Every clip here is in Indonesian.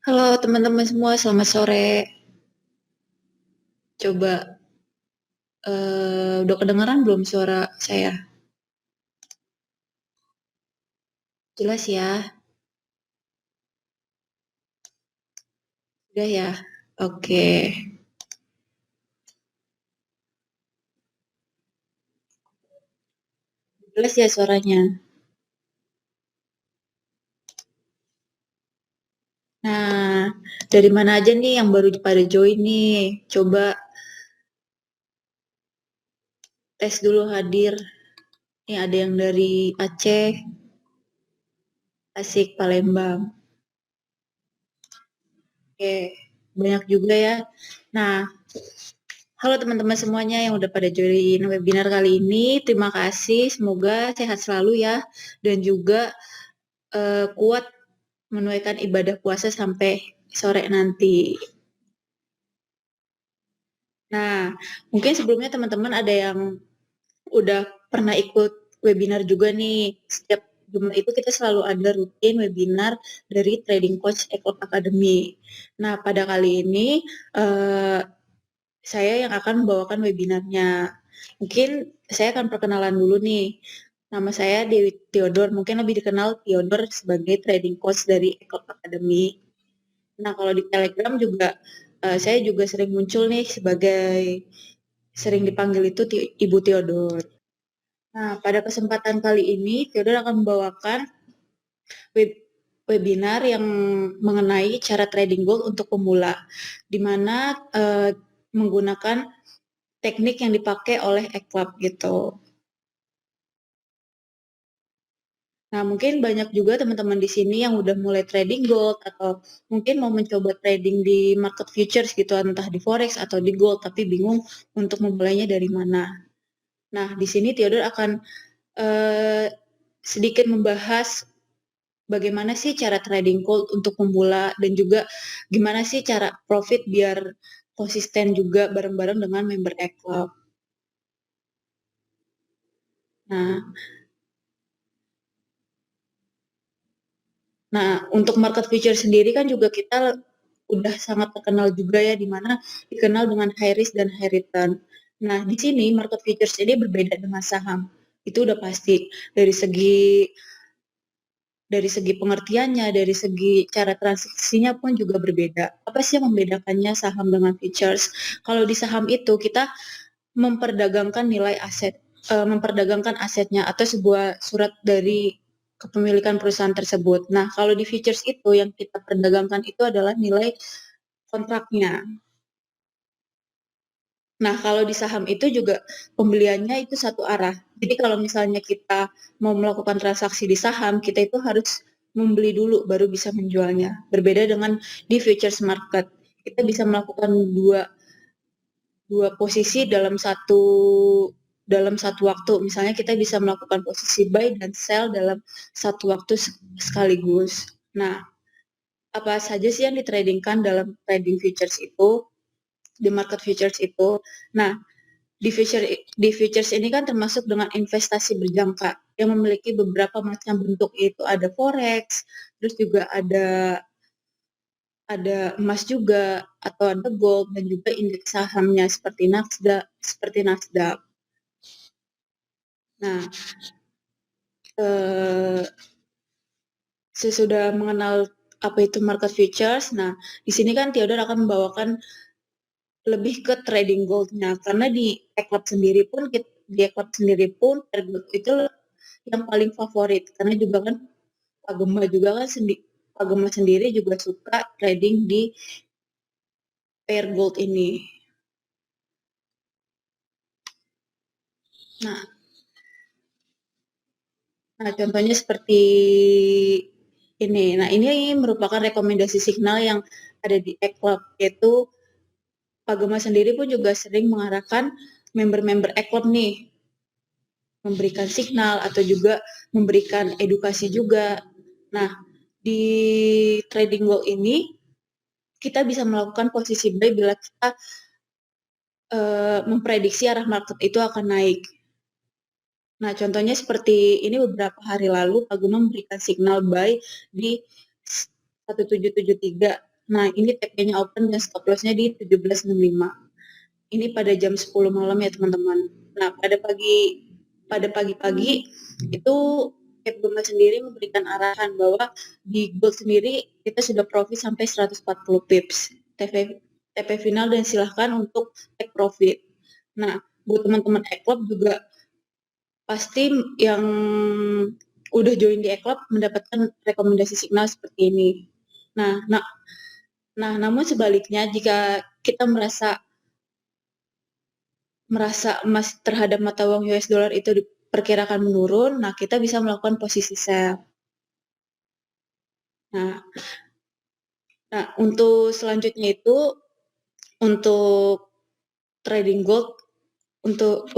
Halo teman-teman semua, selamat sore. Coba, udah kedengeran belum suara saya? Jelas ya? Udah ya? Oke. Jelas ya suaranya? Nah, dari mana aja nih yang baru pada join nih? Coba tes dulu hadir. Nih ada yang dari Aceh, Tasik, Palembang. Oke, banyak juga ya. Nah, halo teman-teman semuanya yang udah pada join webinar kali ini. Terima kasih, semoga sehat selalu ya. Dan juga kuat menunaikan ibadah puasa sampai sore nanti. Nah, mungkin sebelumnya teman-teman ada yang udah pernah ikut webinar juga nih. Setiap Jumat itu kita selalu ada rutin webinar dari Trading Coach Eclop Academy. Nah, pada kali ini saya yang akan membawakan webinarnya. Mungkin saya akan perkenalan dulu nih. Nama saya Dewi Theodore, mungkin lebih dikenal Theodore sebagai trading coach dari Eclop Academy. Nah, kalau di Telegram juga saya juga sering muncul nih sebagai sering dipanggil itu Ibu Theodore. Nah, pada kesempatan kali ini Theodore akan membawakan web webinar yang mengenai cara trading gold untuk pemula, di mana menggunakan teknik yang dipakai oleh Eclub gitu. Nah, mungkin banyak juga teman-teman di sini yang udah mulai trading gold atau mungkin mau mencoba trading di market futures gitu, entah di forex atau di gold, tapi bingung untuk memulainya dari mana. Nah, di sini Theodore akan eh, sedikit membahas bagaimana sih cara trading gold untuk pemula dan juga gimana sih cara profit biar konsisten juga bareng-bareng dengan member Eclub. Nah, untuk market future sendiri kan juga kita udah sangat terkenal juga ya, di mana dikenal dengan high risk dan high return. Nah, di sini market futures ini berbeda dengan saham. Itu udah pasti dari segi pengertiannya, dari segi cara transaksinya pun juga berbeda. Apa sih yang membedakannya saham dengan futures? Kalau di saham itu kita memperdagangkan nilai aset, memperdagangkan asetnya atau sebuah surat dari kepemilikan perusahaan tersebut. Nah, kalau di futures itu yang kita perdagangkan itu adalah nilai kontraknya. Nah, kalau di saham itu juga pembeliannya itu satu arah. Jadi kalau misalnya kita mau melakukan transaksi di saham, kita itu harus membeli dulu baru bisa menjualnya. Berbeda dengan di futures market. Kita bisa melakukan dua dua posisi dalam satu waktu. Misalnya kita bisa melakukan posisi buy dan sell dalam satu waktu sekaligus. Nah, apa saja sih yang ditradingkan dalam trading futures itu, di market futures itu? Nah, di futures ini kan termasuk dengan investasi berjangka yang memiliki beberapa macam bentuk, yaitu ada forex, terus juga ada emas juga atau ada gold dan juga indeks sahamnya seperti Nasdaq. Nah, eh, sesudah mengenal apa itu market futures, nah di sini kan Theodore akan membawakan lebih ke trading goldnya, karena di Eclub sendiri pun gold itu yang paling favorit, karena juga kan Pak Gema sendiri juga suka trading di pair gold ini. Nah, contohnya seperti ini. Nah, ini merupakan rekomendasi signal yang ada di Eclub, yaitu Pak Gema sendiri pun juga sering mengarahkan member-member Eclub nih, memberikan signal atau juga memberikan edukasi juga. Nah, di trading gold ini kita bisa melakukan posisi buy bila kita memprediksi arah market itu akan naik. Nah, contohnya seperti ini, beberapa hari lalu Pak Gema memberikan signal buy di 1773. Nah, ini TP-nya open dan stop loss-nya di 17.65. Ini pada jam 10 malam ya teman-teman. Nah, pada pagi-pagi itu Cap Gema sendiri memberikan arahan bahwa di gold sendiri kita sudah profit sampai 140 pips TP final dan silahkan untuk take profit. Nah, buat teman-teman e-club juga pasti yang udah join di e-club mendapatkan rekomendasi signal seperti ini. Nah, namun sebaliknya jika kita merasa emas terhadap mata uang US dollar itu diperkirakan menurun, nah kita bisa melakukan posisi sell. Nah, untuk selanjutnya itu untuk trading gold,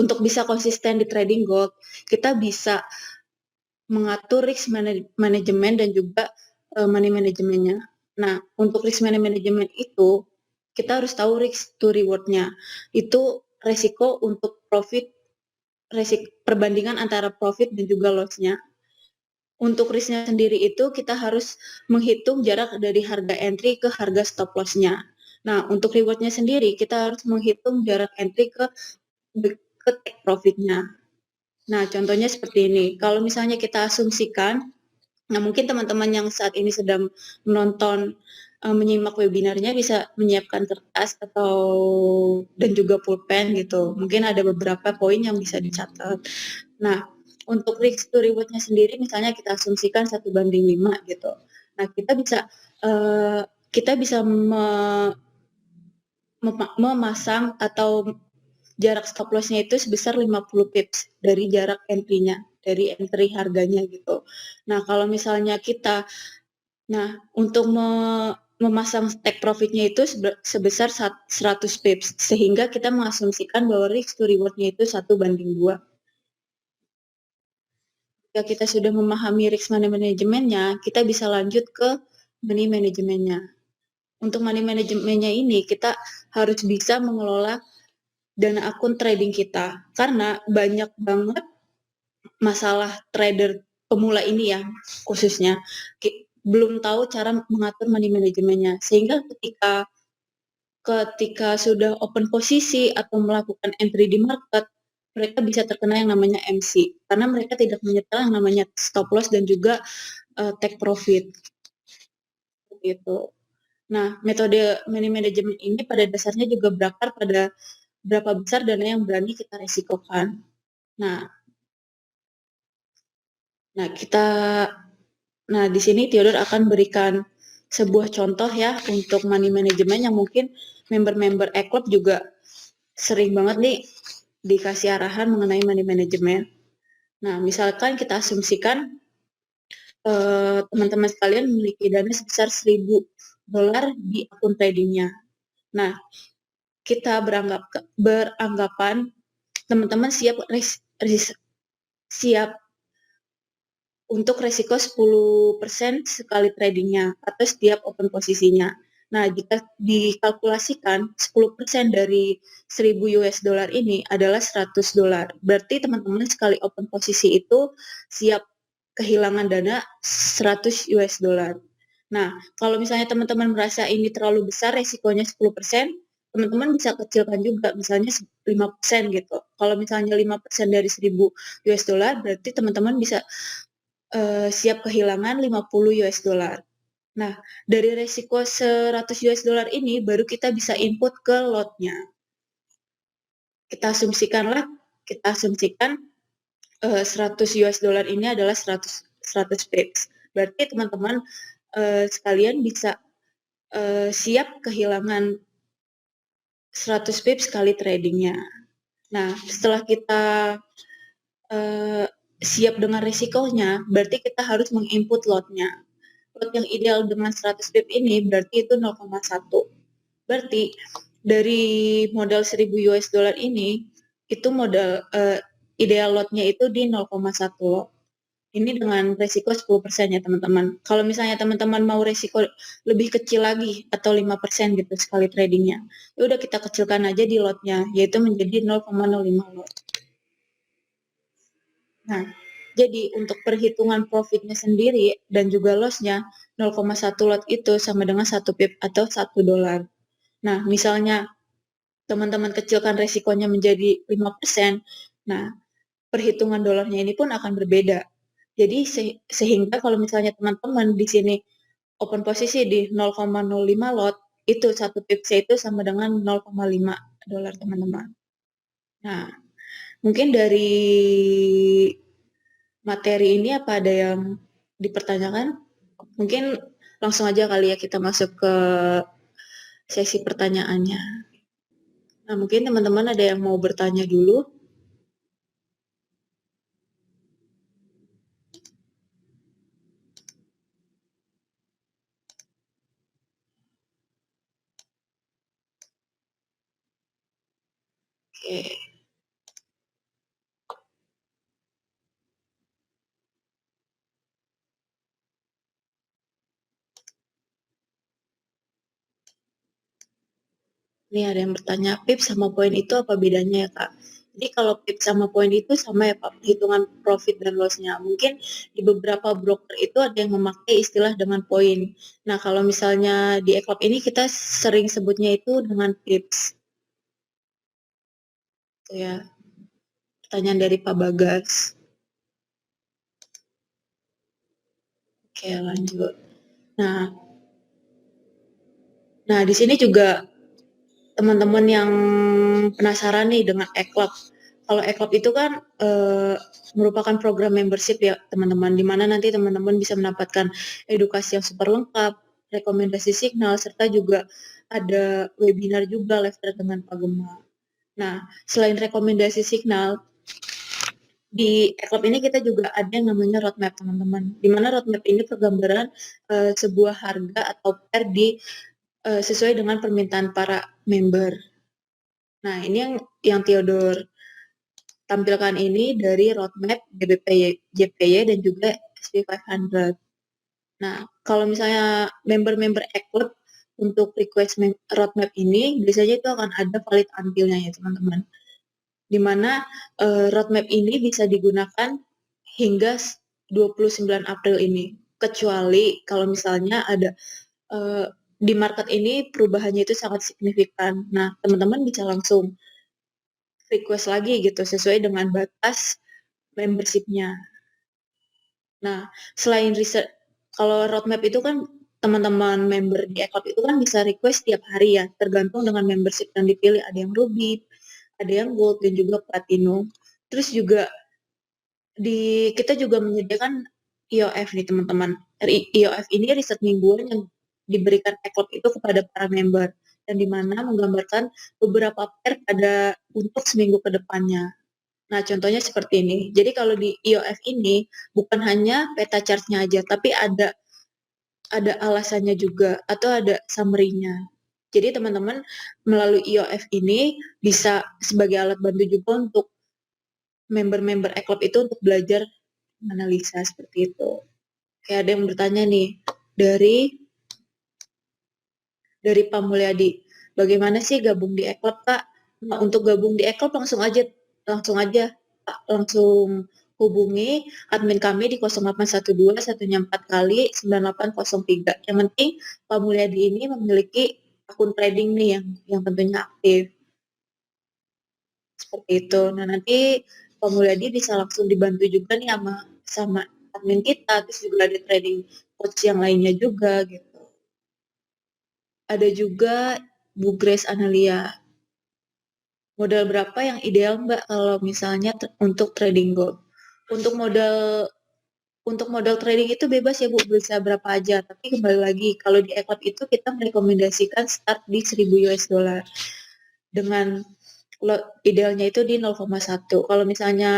untuk bisa konsisten di trading gold, kita bisa mengatur risk management dan juga money manajemennya. Nah, untuk risk management itu kita harus tahu risk to reward-nya. Itu resiko untuk profit, perbandingan antara profit dan juga loss-nya. Untuk risk-nya sendiri itu kita harus menghitung jarak dari harga entry ke harga stop loss-nya. Nah, untuk reward-nya sendiri kita harus menghitung jarak entry ke take profit-nya. Nah, contohnya seperti ini. Kalau misalnya kita asumsikan, nah mungkin teman-teman yang saat ini sedang menonton menyimak webinarnya bisa menyiapkan kertas atau dan juga pulpen gitu. Mungkin ada beberapa poin yang bisa dicatat. Nah, untuk risk to reward-nya sendiri misalnya kita asumsikan 1:5 gitu. Nah, kita bisa memasang atau jarak stop loss-nya itu sebesar 50 pips dari jarak entry-nya, dari entry harganya gitu. Nah, kalau misalnya untuk memasang take profit-nya itu sebesar 100 pips, sehingga kita mengasumsikan bahwa risk to reward-nya itu 1:2. Jika kita sudah memahami risk manajemennya, kita bisa lanjut ke money manajemennya. Untuk money manajemennya ini, kita harus bisa mengelola dana akun trading kita, karena banyak banget masalah trader pemula ini ya, khususnya belum tahu cara mengatur money manajemennya, sehingga ketika sudah open posisi atau melakukan entry di market, mereka bisa terkena yang namanya MC, karena mereka tidak menyetel yang namanya stop loss dan juga take profit. Gitu. Nah, metode money management ini pada dasarnya juga berakar pada berapa besar dana yang berani kita resikokan. Nah, di sini Theodore akan berikan sebuah contoh ya untuk money management yang mungkin member-member e-club juga sering banget nih dikasih arahan mengenai money management. Nah, misalkan kita asumsikan teman-teman sekalian memiliki dana sebesar $1.000 di akun tradingnya. Nah, kita beranggapan teman-teman siap untuk resiko 10% sekali tradingnya atau setiap open posisinya. Nah, jika dikalkulasikan 10% dari $1.000 ini adalah $100. Berarti teman-teman sekali open posisi itu siap kehilangan dana $100. Nah, kalau misalnya teman-teman merasa ini terlalu besar resikonya 10%, teman-teman bisa kecilkan juga, misalnya 5% gitu. Kalau misalnya 5% dari $1.000, berarti teman-teman bisa siap kehilangan $50. Nah, dari resiko $100 ini baru kita bisa input ke lotnya. Kita asumsikan $100 ini adalah 100 pips. Berarti teman-teman sekalian bisa siap kehilangan 100 pips sekali tradingnya. Nah, setelah kita siap dengan risikonya, berarti kita harus menginput lotnya. Lot yang ideal dengan 100 pip ini berarti itu 0,1. Berarti dari modal $1.000 ini, itu modal ideal lotnya itu di 0,1 lot. Ini dengan resiko 10% ya teman-teman. Kalau misalnya teman-teman mau resiko lebih kecil lagi atau 5% gitu sekali tradingnya, ya udah kita kecilkan aja di lotnya, yaitu menjadi 0,05 lot. Nah, Jadi untuk perhitungan profitnya sendiri dan juga loss-nya 0,1 lot itu sama dengan 1 pip atau $1. Nah, misalnya teman-teman kecilkan resikonya menjadi 5%, nah perhitungan dolarnya ini pun akan berbeda. Jadi sehingga kalau misalnya teman-teman di sini open posisi di 0,05 lot, itu 1 pips itu sama dengan $0,5 teman-teman. Nah, mungkin dari materi ini apa ada yang dipertanyakan? Mungkin langsung aja kali ya kita masuk ke sesi pertanyaannya. Nah, mungkin teman-teman ada yang mau bertanya dulu. Oke. Ini ada yang bertanya, PIP sama poin itu apa bedanya ya, Kak? Jadi kalau PIP sama poin itu sama ya, Pak, hitungan profit dan loss-nya. Mungkin di beberapa broker itu ada yang memakai istilah dengan poin. Nah, kalau misalnya di eClub ini kita sering sebutnya itu dengan PIPS. Itu ya, pertanyaan dari Pak Bagas. Oke, lanjut. Nah, di sini juga teman-teman yang penasaran nih dengan eClub. Kalau eClub itu kan merupakan program membership ya teman-teman, di mana nanti teman-teman bisa mendapatkan edukasi yang super lengkap, rekomendasi signal, serta juga ada webinar juga live chat dengan Pak Gema. Nah, selain rekomendasi signal, di eClub ini kita juga ada yang namanya roadmap teman-teman, di mana roadmap ini pergambaran sebuah harga atau pair sesuai dengan permintaan para member. Nah, ini yang Theodore tampilkan ini dari roadmap GBPY, JPY dan juga SP500. Nah, kalau misalnya member-member eClub untuk request roadmap ini, biasanya itu akan ada valid until-nya ya teman-teman. Di mana roadmap ini bisa digunakan hingga 29 April ini. Kecuali kalau misalnya ada di market ini perubahannya itu sangat signifikan. Nah, teman-teman bisa langsung request lagi gitu sesuai dengan batas membership-nya. Nah, selain riset, kalau roadmap itu kan teman-teman member di eClub itu kan bisa request tiap hari ya, tergantung dengan membership yang dipilih. Ada yang Ruby, ada yang Gold, dan juga Platinum. Terus juga kita juga menyediakan IOF nih teman-teman. IOF ini riset mingguan yang diberikan eClub itu kepada para member dan di mana menggambarkan beberapa pair untuk seminggu ke depannya. Nah, contohnya seperti ini. Jadi kalau di IOF ini bukan hanya peta chart-nya aja, tapi ada alasannya juga atau ada summary-nya. Jadi teman-teman melalui IOF ini bisa sebagai alat bantu juga untuk member-member eClub itu untuk belajar analisa seperti itu. Kayak ada yang bertanya nih dari Pak Mulyadi, bagaimana sih gabung di eClub, Kak? Nah, untuk gabung di eClub langsung aja Pak, langsung hubungi admin kami di 0812 satunya 4 kali 9803. Yang penting Pak Mulyadi ini memiliki akun trading nih yang tentunya aktif. Seperti itu. Nah, nanti Pak Mulyadi bisa langsung dibantu juga nih sama admin kita, terus juga ada trading coach yang lainnya juga gitu. Ada juga Bu Grace Analia. Modal berapa yang ideal Mbak kalau misalnya untuk trading gold? Untuk modal trading itu bebas ya Bu, bisa berapa aja. Tapi kembali lagi, kalau di eClub itu kita merekomendasikan start di 1000 US dollar. Dengan idealnya itu di 0,1. Kalau misalnya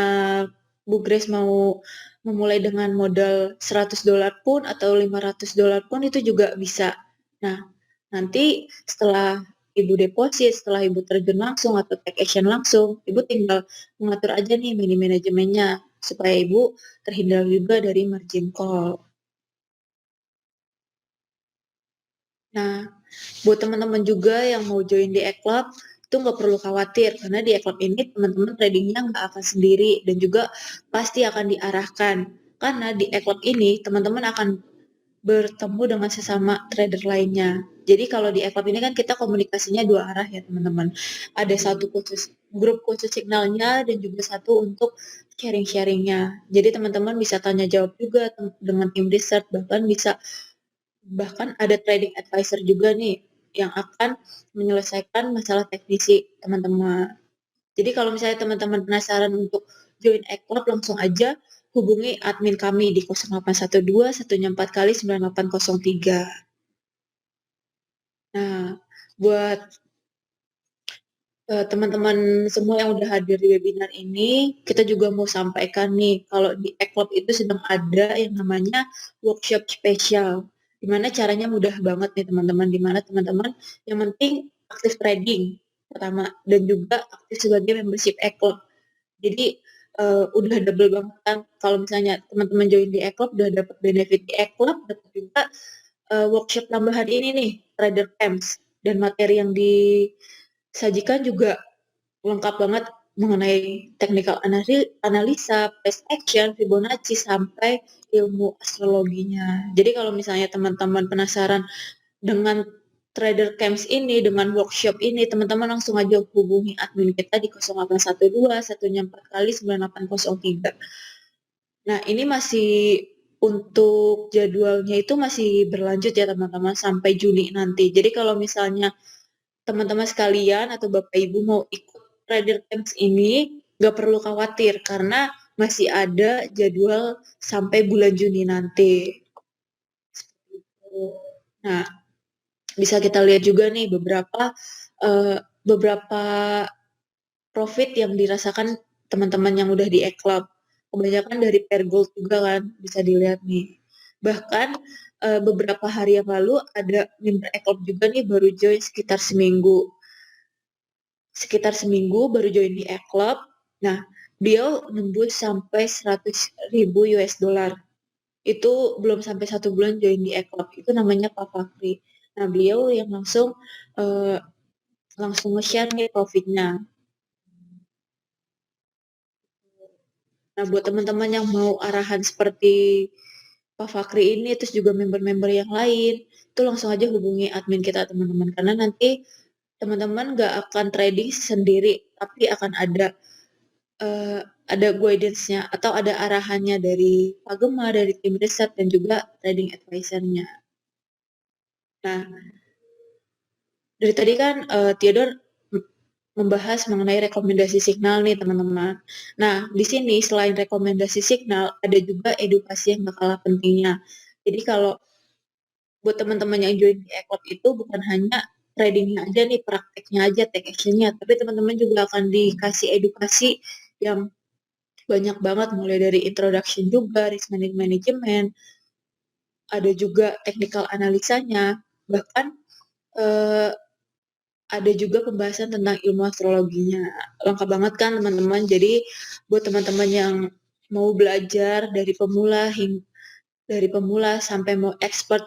Bu Grace mau memulai dengan modal 100 dolar pun atau 500 dolar pun itu juga bisa. Nah, nanti setelah Ibu deposit, setelah Ibu terjun langsung atau take action langsung, Ibu tinggal mengatur aja nih manajemennya supaya Ibu terhindar juga dari margin call. Nah, buat teman-teman juga yang mau join di eClub, itu nggak perlu khawatir karena di e-club ini teman-teman tradingnya nggak akan sendiri dan juga pasti akan diarahkan karena di e-club ini teman-teman akan bertemu dengan sesama trader lainnya. Jadi kalau di e-club ini kan kita komunikasinya dua arah ya teman-teman. Ada satu khusus grup khusus signalnya dan juga satu untuk sharing-sharingnya. Jadi teman-teman bisa tanya jawab juga dengan tim research bahkan ada trading advisor juga nih yang akan menyelesaikan masalah teknisi teman-teman. Jadi kalau misalnya teman-teman penasaran untuk join e-club langsung aja hubungi admin kami di 0812 1 4 kali 9803. Nah, buat teman-teman semua yang udah hadir di webinar ini, kita juga mau sampaikan nih, kalau di e-club itu sedang ada yang namanya workshop spesial. Dimana caranya mudah banget nih teman-teman, dimana teman-teman yang penting aktif trading pertama, dan juga aktif sebagai membership e-club. Jadi udah double banget kan, kalau misalnya teman-teman join di e-club udah dapat benefit di e-club, dapat juga workshop tambahan ini nih, trader camps, dan materi yang disajikan juga lengkap banget mengenai technical analisa, price action, Fibonacci, sampai ilmu astrologinya. Jadi kalau misalnya teman-teman penasaran dengan trader camps ini, dengan workshop ini, teman-teman langsung aja hubungi admin kita di 0812 4 kali 9803. Nah, ini masih untuk jadwalnya itu masih berlanjut ya teman-teman sampai Juni nanti. Jadi kalau misalnya teman-teman sekalian atau Bapak Ibu mau ikut trader camps ini, nggak perlu khawatir karena masih ada jadwal sampai bulan Juni nanti. Nah, bisa kita lihat juga nih beberapa profit yang dirasakan teman-teman yang udah di e-club. Kebanyakan dari pair gold juga kan, bisa dilihat nih. Bahkan beberapa hari yang lalu ada member e-club juga nih baru join sekitar seminggu baru join di e-club. Nah, beliau nembus sampai 100.000 US dollar. Itu belum sampai 1 bulan join di e-club. Itu namanya Pak Fakri. Nah, beliau yang langsung nge-share nih profitnya. Nah, buat teman-teman yang mau arahan seperti Pak Fakri ini, terus juga member-member yang lain, itu langsung aja hubungi admin kita teman-teman. Karena nanti teman-teman nggak akan trading sendiri, tapi akan ada guidance-nya atau ada arahannya dari Pak Gema, dari tim riset, dan juga trading advisor-nya. Nah, dari tadi kan Theodore membahas mengenai rekomendasi signal nih teman-teman. Nah, di sini selain rekomendasi signal, ada juga edukasi yang gak kalah pentingnya. Jadi kalau buat teman-teman yang join di e-club itu bukan hanya tradingnya aja nih, prakteknya aja, take action-nya, tapi teman-teman juga akan dikasih edukasi yang banyak banget, mulai dari introduction juga, risk management, ada juga technical analisanya, bahkan eh, ada juga pembahasan tentang ilmu astrologinya. Lengkap banget kan teman-teman. Jadi buat teman-teman yang mau belajar dari pemula sampai mau expert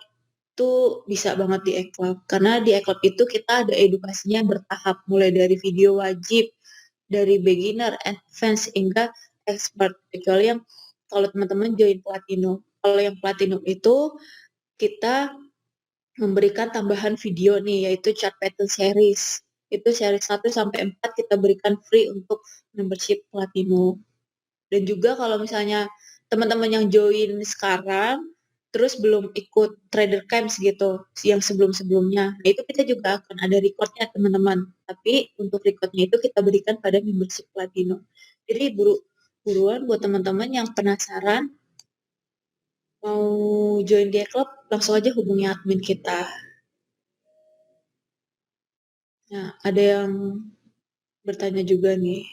tuh bisa banget di e-club. Karena di e-club itu kita ada edukasinya bertahap, mulai dari video wajib, dari beginner, advance, hingga expert. Kecuali yang kalau teman-teman join platinum. Kalau yang platinum itu kita memberikan tambahan video nih, yaitu chart pattern series. Itu series 1 sampai 4 kita berikan free untuk membership platinum. Dan juga kalau misalnya teman-teman yang join sekarang, terus belum ikut trader camps gitu, yang sebelum-sebelumnya, nah itu kita juga akan ada recordnya teman-teman. Tapi untuk recordnya itu kita berikan pada membership platinum. Jadi buruan buat teman-teman yang penasaran mau join di club, langsung aja hubungi admin kita. Nah, ada yang bertanya juga nih,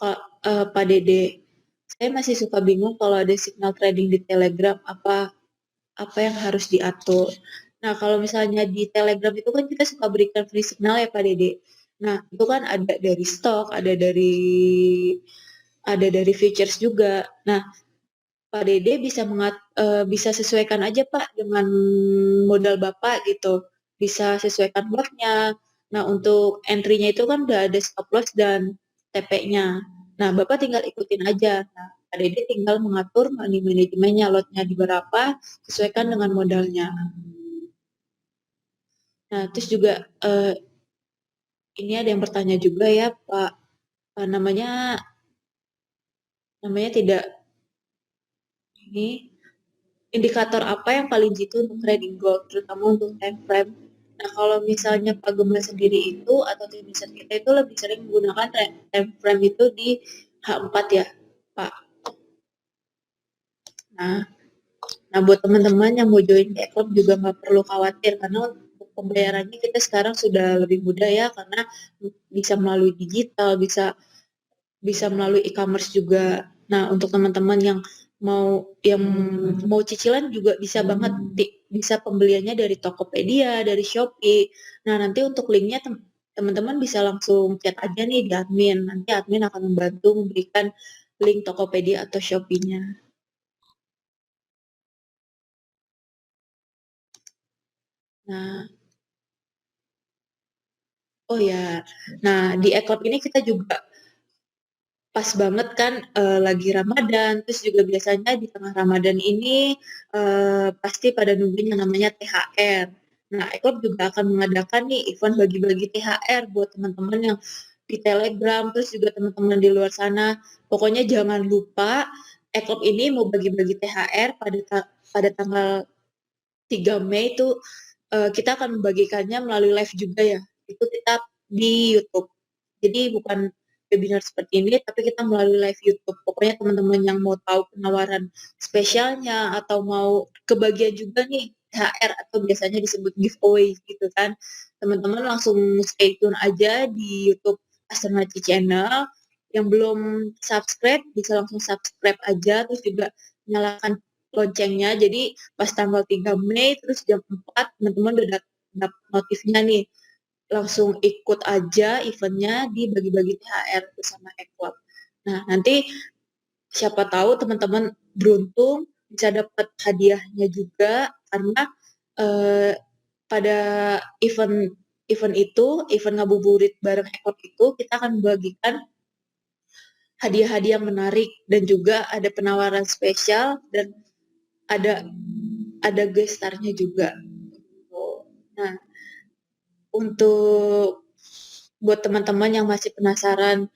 Pak Dede, saya masih suka bingung kalau ada signal trading di Telegram, apa yang harus diatur. Nah, kalau misalnya di Telegram itu kan kita suka berikan free signal ya Pak Dede. Nah, itu kan ada dari stok, ada dari futures juga. Nah, Pak Dede bisa sesuaikan aja Pak dengan modal Bapak gitu. bisa sesuaikan lotnya. Nah, untuk entry-nya itu kan udah ada stop loss dan TP-nya. Nah, Bapak tinggal ikutin aja. Nah, Dede tinggal mengatur money manajemennya, lotnya di berapa, sesuaikan dengan modalnya. Nah, terus juga ini ada yang bertanya juga ya, Pak, namanya tidak ini indikator apa yang paling jitu untuk trading gold, terutama untuk time frame. Nah, kalau misalnya Pak Gemma sendiri itu atau tim riset kita itu lebih sering menggunakan time frame itu di H4 ya, Pak. Nah, buat teman-teman yang mau join ke klub juga nggak perlu khawatir karena untuk pembayarannya kita sekarang sudah lebih mudah ya karena bisa melalui digital, bisa bisa melalui e-commerce juga. Nah, untuk teman-teman yang mau cicilan juga bisa banget bisa pembeliannya dari Tokopedia, dari Shopee. Nah, nanti untuk linknya teman-teman bisa langsung chat aja nih di admin. Nanti admin akan membantu memberikan link Tokopedia atau Shopee-nya. Nah, oh ya. Nah, di Eklop ini kita juga pas banget kan lagi Ramadan, terus juga biasanya di tengah Ramadan ini pasti pada nungguin yang namanya THR. Nah, Eklop juga akan mengadakan nih event bagi-bagi THR buat teman-teman yang di Telegram, terus juga teman-teman di luar sana. Pokoknya jangan lupa Eklop ini mau bagi-bagi THR pada tanggal 3 Mei itu kita akan membagikannya melalui live juga ya. Itu kita di YouTube. Jadi bukan webinar seperti ini, tapi kita melalui live YouTube. Pokoknya teman-teman yang mau tahu penawaran spesialnya atau mau kebagian juga nih THR atau biasanya disebut giveaway gitu kan. Teman-teman langsung stay tune aja di YouTube Astronaci Channel. Yang belum subscribe bisa langsung subscribe aja, terus juga nyalakan loncengnya. Jadi pas tanggal 3 Mei terus jam 4 teman-teman udah dapat notifnya nih langsung ikut aja eventnya di bagi-bagi THR bersama Eklab. Nah, nanti siapa tahu teman-teman beruntung bisa dapat hadiahnya juga karena eh, pada event event itu, event ngabuburit bareng Eklab itu kita akan membagikan hadiah-hadiah menarik dan juga ada penawaran spesial dan ada gestarnya juga. Nah, untuk buat teman-teman yang masih penasaran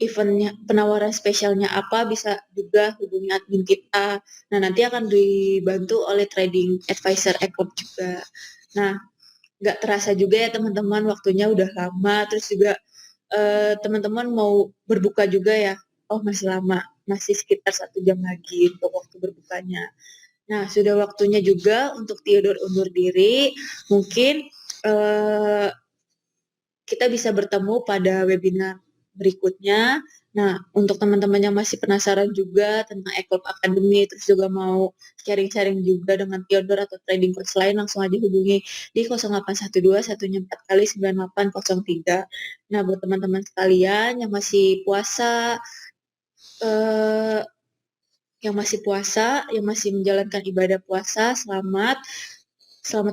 eventnya, penawaran spesialnya apa, bisa juga hubungi admin kita. Nah, nanti akan dibantu oleh trading advisor Eklub juga. Nah, nggak terasa juga ya teman-teman, waktunya udah lama, terus juga teman-teman mau berbuka juga ya. Oh, masih lama, masih sekitar 1 jam lagi untuk waktu berbukanya. Nah, sudah waktunya juga untuk Theodore undur diri. Mungkin kita bisa bertemu pada webinar berikutnya. Nah, untuk teman-teman yang masih penasaran juga tentang Eklub Academy, terus juga mau sharing-sharing juga dengan Theodore atau trading coach lain, langsung aja hubungi di 0812 104 kali 9803. Nah, buat teman-teman sekalian yang masih puasa, eh, yang masih menjalankan ibadah puasa, selamat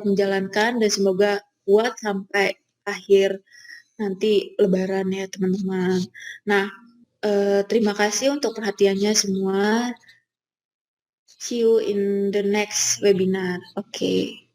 menjalankan dan semoga kuat sampai akhir nanti lebaran ya teman-teman. Nah, terima kasih untuk perhatiannya semua. See you in the next webinar. Oke.